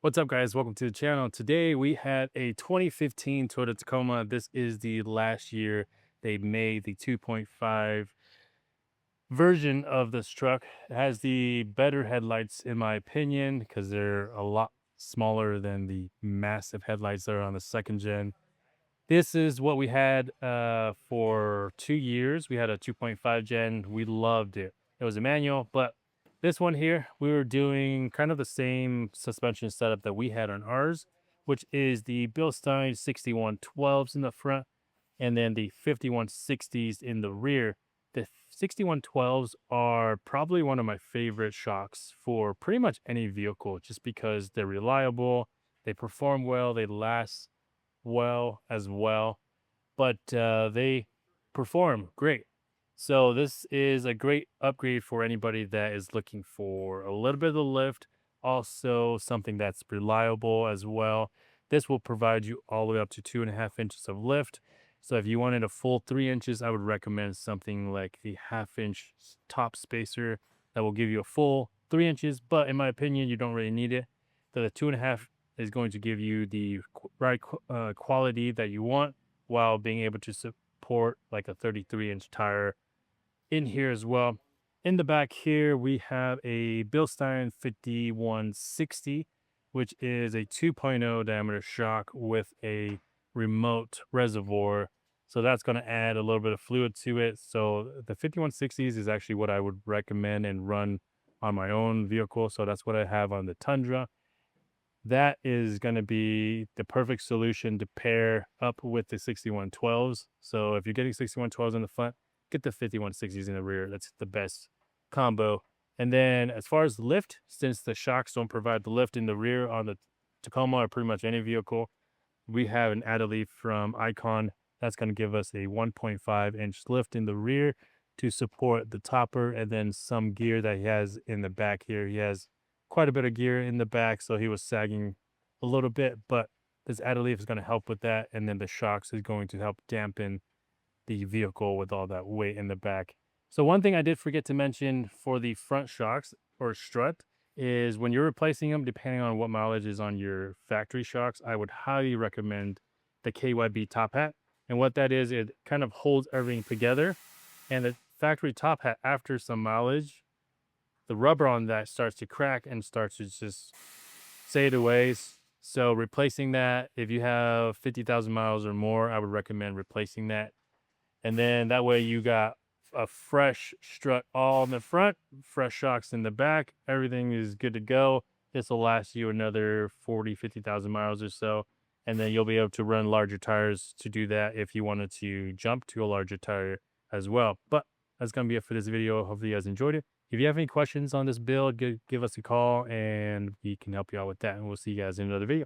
What's up, guys? Welcome to the channel. Today we had a 2015 Toyota Tacoma. This is the last year they made the 2.5 version of this truck. It has the better headlights, in my opinion, because they're a lot smaller than the massive headlights that are on the second gen. This is what we had for 2 years. We had a 2.5 gen. We loved it. It was a manual, but this one here, we were doing kind of the same suspension setup that we had on ours, which is the Bilstein 6112s in the front and then the 5160s in the rear. The 6112s are probably one of my favorite shocks for pretty much any vehicle, just because they're reliable, they perform well, they last well as well, but they perform great. So this is a great upgrade for anybody that is looking for a little bit of the lift, also something that's reliable as well. This will provide you all the way up to 2.5 inches of lift. So if you wanted a full 3 inches, I would recommend something like the 1/2 inch top spacer that will give you a full 3 inches. But in my opinion, you don't really need it. The 2.5 is going to give you the right quality that you want while being able to support like a 33-inch tire in here as well. In the back here, we have a Bilstein 5160, which is a 2.0 diameter shock with a remote reservoir. So that's going to add a little bit of fluid to it. So the 5160s is actually what I would recommend and run on my own vehicle. So that's what I have on the Tundra. That is going to be the perfect solution to pair up with the 6112s. So if you're getting 6112s in the front, get the 5160s in the rear. That's the best combo. And then as far as lift, since the shocks don't provide the lift in the rear on the Tacoma or pretty much any vehicle, we have an add leaf from Icon that's going to give us a 1.5-inch lift in the rear to support the topper, and then some gear that he has in the back here. He has quite a bit of gear in the back, so he was sagging a little bit, but this add leaf is going to help with that, and then the shocks is going to help dampen the vehicle with all that weight in the back. So one thing I did forget to mention for the front shocks or strut is when you're replacing them, depending on what mileage is on your factory shocks, I would highly recommend the KYB top hat. And what that is, it kind of holds everything together. And the factory top hat, after some mileage, the rubber on that starts to crack and starts to just fade away. So replacing that, if you have 50,000 miles or more, I would recommend replacing that. And then that way you got a fresh strut all in the front, fresh shocks in the back. Everything is good to go. This will last you another 40, 50,000 miles or so. And then you'll be able to run larger tires to do that if you wanted to jump to a larger tire as well. But that's going to be it for this video. Hopefully you guys enjoyed it. If you have any questions on this build, give us a call and we can help you out with that. And we'll see you guys in another video.